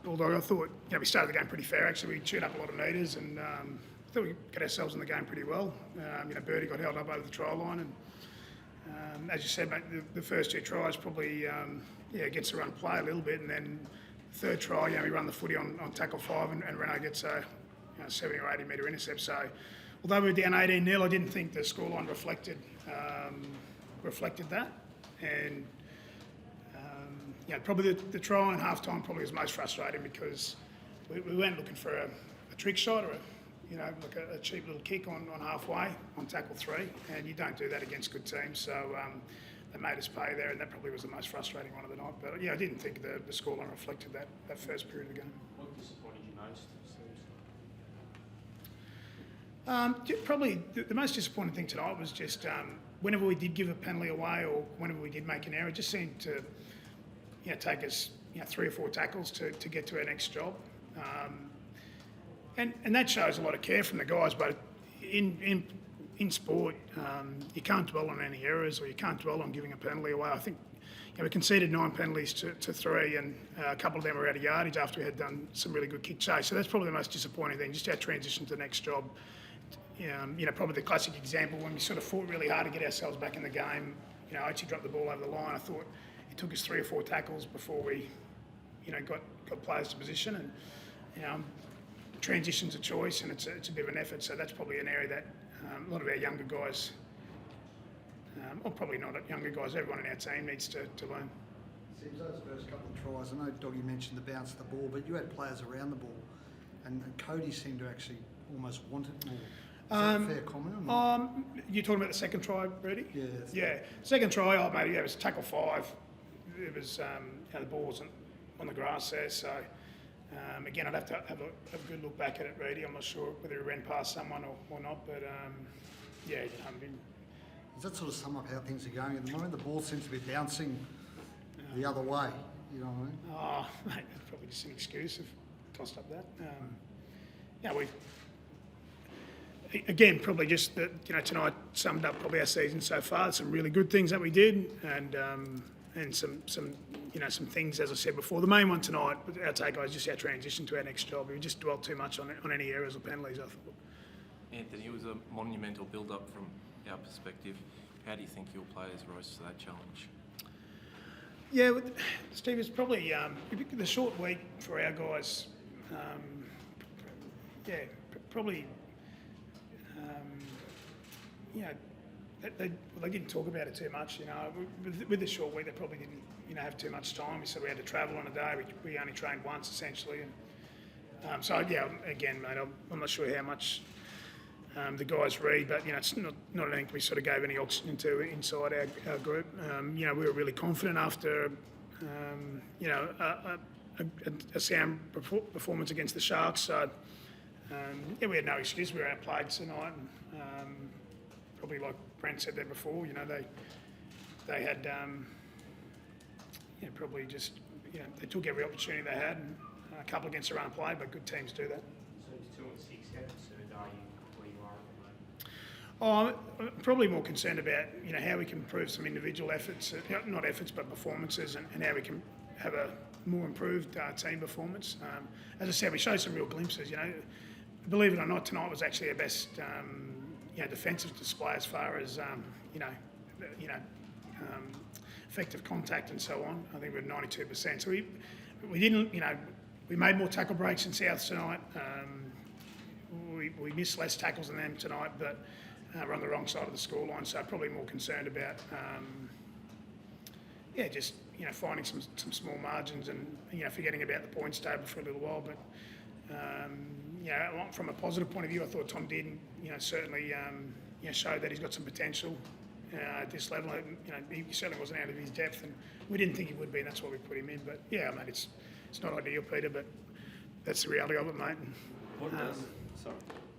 Although I thought we started the game pretty fair. Actually, we chewed up a lot of metres, and I thought we got ourselves in the game pretty well. Birdie got held up over the try line, and as you said, mate, the first two tries probably gets a run play a little bit, and then the third try, we run the footy on tackle 5, and Renault gets a 70 or 80 metre intercept. So, although we were down 18-0, I didn't think the scoreline reflected that, and probably the try in half-time probably was most frustrating because we weren't looking for a trick shot or like a cheap little kick on halfway on tackle 3, and you don't do that against good teams. So they made us pay there, and that probably was the most frustrating one of the night. But I didn't think the scoreline reflected that first period of the game. What disappointed you most, Steve? Probably the most disappointing thing tonight was just whenever we did give a penalty away or whenever we did make an error, it just seemed to take us 3 or 4 tackles to get to our next job. And that shows a lot of care from the guys, but in sport, you can't dwell on any errors or you can't dwell on giving a penalty away. I think we conceded 9 penalties to 3, and a couple of them were out of yardage after we had done some really good kick chase. So that's probably the most disappointing thing, just our transition to the next job. Probably the classic example when we sort of fought really hard to get ourselves back in the game. Ochi dropped the ball over the line. I thought it took us 3 or 4 tackles before we, got players to position, and transition's a choice, and it's a bit of an effort. So that's probably an area that a lot of our younger guys, or probably not younger guys, everyone in our team needs to learn. Seems those first couple of tries, I know Doggy mentioned the bounce of the ball, but you had players around the ball, and Cody seemed to actually almost want it more. Is that a fair comment or not? You're talking about the second try, Brady? Yeah. Yeah. Second try, it was tackle 5. It was, the ball wasn't on the grass there, so again, I'd have to have a good look back at it, Brady. I'm not sure whether he ran past someone or not, but Does that sort of sum up how things are going at the moment? The ball seems to be bouncing the other way, you know what I mean? Oh, mate, that's probably just an excuse. I've tossed up that. Again, probably just that, tonight summed up probably our season so far. Some really good things that we did, and some things, as I said before. The main one tonight, our takeaway, is just our transition to our next job. We just dwelt too much on any errors or penalties, I thought. Anthony, it was a monumental build-up from our perspective. How do you think your players rose to that challenge? Yeah, Steve, it's probably the short week for our guys. Probably. They didn't talk about it too much. With the short week, they probably didn't have too much time. So we had to travel on a day. We only trained once essentially, and again, mate, I'm not sure how much the guys read, but it's not anything we sort of gave any oxygen to inside our group. We were really confident after a sound performance against the Sharks. So we had no excuse. We were outplayed tonight, and probably like Brent said there before, they had probably just they took every opportunity they had, and a couple against their own play, but good teams do that. So it's 2 and 6. How concerned are you where you are at the moment? I'm probably more concerned about how we can improve some individual efforts, not efforts but performances, and how we can have a more improved team performance. As I said, we showed some real glimpses. Believe it or not, tonight was actually our best defensive display as far as effective contact and so on. I think we're at 92%. So we didn't we made more tackle breaks in South tonight. We missed less tackles than them tonight, but we're on the wrong side of the scoreline. So probably more concerned about just finding some small margins and forgetting about the points table for a little while. But from a positive point of view, I thought Tom did certainly showed that he's got some potential at this level. He certainly wasn't out of his depth, and we didn't think he would be, and that's why we put him in. But mate, it's not ideal, Peter, but that's the reality of it, mate.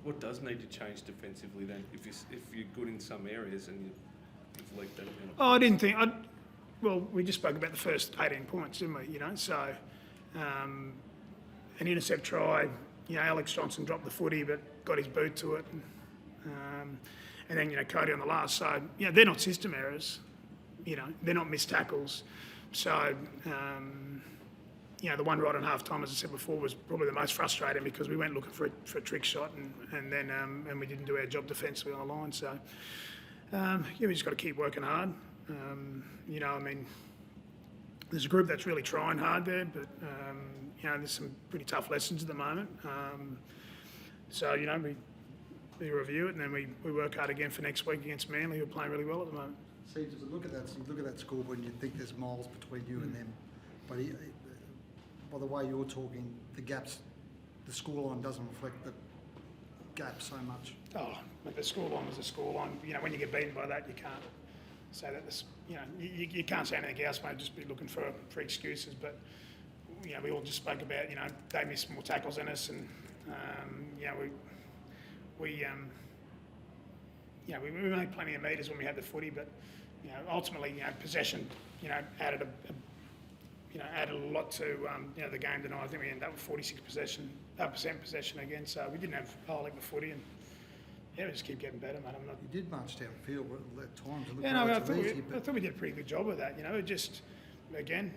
What does need to change defensively then? If you're good in some areas and you've leaked that. I didn't think. Well, we just spoke about the first 18 points, didn't we? So an intercept try. Alex Johnson dropped the footy, but got his boot to it, and then Cody on the last. So they're not system errors. They're not missed tackles. So the one right on half time, as I said before, was probably the most frustrating because we went looking for a trick shot and then we didn't do our job defensively on the line. So we just got to keep working hard. There's a group that's really trying hard there, but there's some pretty tough lessons at the moment. We review it and then we work hard again for next week against Manly, who are playing really well at the moment. See, you look at that scoreboard and you think there's miles between you and them, but by the way you're talking, the scoreline doesn't reflect the gap so much. Oh, but the scoreline was the scoreline. When you get beaten by that, you can't say that. You can't say anything else, mate. Just be looking for excuses. But we all just spoke about they missed more tackles than us, and we made plenty of metres when we had the footy, but ultimately possession added added a lot to the game tonight. I think we ended up with 46% possession again, so we didn't have a whole heap of footy, and we just keep getting better, mate. You did march downfield at times. I thought we did a pretty good job of that. It just again,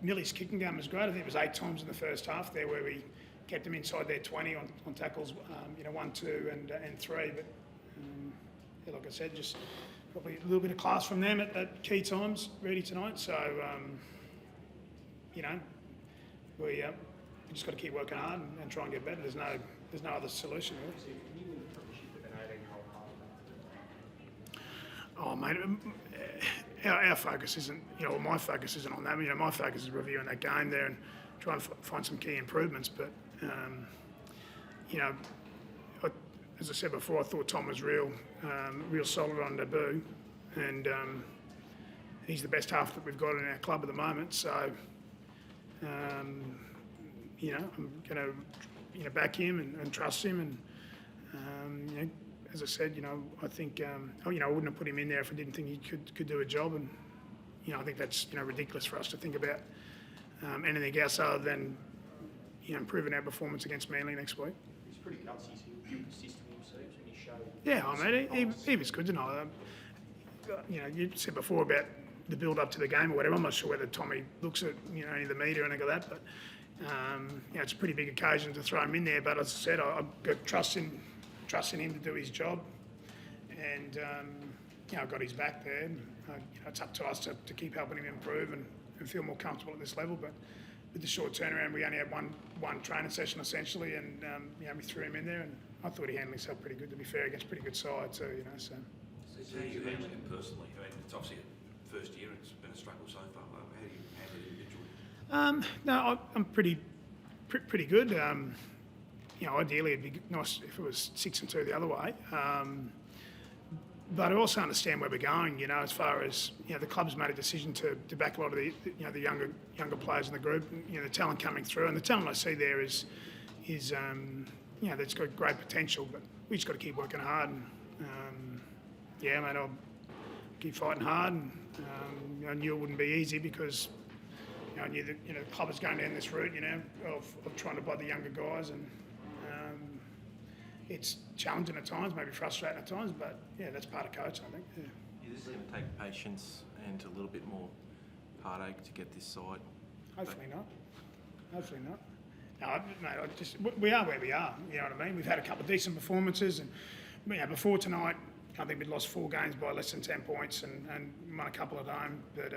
Millie's kicking game was great. I think it was 8 times in the first half there where we kept them inside their 20 on tackles, 1, 2 and 3. But like I said, just probably a little bit of class from them at key times ready tonight. So we just got to keep working hard and try and get better. There's no other solution really. So can you win the premiership with an 18-hole half? Oh, mate, our focus isn't, my focus isn't on that. My focus is reviewing that game there and trying to find some key improvements. But, as I said before, I thought Tom was real solid on debut, and he's the best half that we've got in our club at the moment. So, I'm going to back him and trust him, and as I said, I think I wouldn't have put him in there if I didn't think he could do a job, and I think that's ridiculous for us to think about anything else other than improving our performance against Manly next week. He's pretty gutsy, so he'll be consistent himself, and he showed. Yeah, I mean he was good tonight. You said before about the build up to the game or whatever. I'm not sure whether Tommy looks at any of the media or anything like that, but it's a pretty big occasion to throw him in there. But as I said, I've got trust in him to do his job, and I've got his back there. And, it's up to us to keep helping him improve and feel more comfortable at this level. But with the short turnaround, we only had one training session essentially, and we threw him in there, and I thought he handled himself pretty good, to be fair, against pretty good side too. So. So how do you handle him personally? I mean, it's obviously a first year. It's been a struggle so far. How do you handle it individually? No, I'm pretty good. Ideally it'd be nice if it was 6-2 the other way. But I also understand where we're going. As far as the club's made a decision to back a lot of the younger players in the group. The talent coming through, and the talent I see there is that's got great potential. But we just got to keep working hard. And, mate, I'll keep fighting hard. And I knew it wouldn't be easy because I knew that the club was going down this route, of trying to buy the younger guys, and it's challenging at times, maybe frustrating at times, but that's part of coaching, I think. Yeah. Is this going to take patience and a little bit more heartache to get this side? Hopefully not. No, mate, we are where we are. You know what I mean? We've had a couple of decent performances, and before tonight, I think we'd lost 4 games by less than 10 points and won a couple at home. But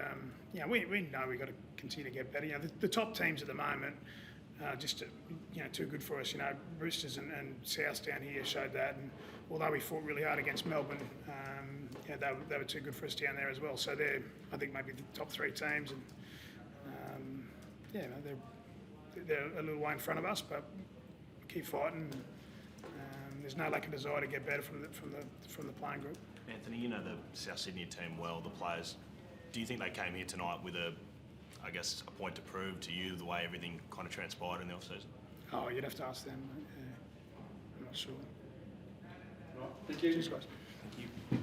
we know we've got to continue to get better. The top teams at the moment. Just too good for us. Roosters and South down here showed that, and although we fought really hard against Melbourne, they were too good for us down there as well. So they're, I think, maybe the top 3 teams, and they're a little way in front of us, but keep fighting. There's no lack of desire to get better from the playing group. Anthony, the South Sydney team well, the players. Do you think they came here tonight with a point to prove to you the way everything kind of transpired in the off-season? Oh, you'd have to ask them. I'm not sure. Right, thank you. Cheers, guys. Thank you.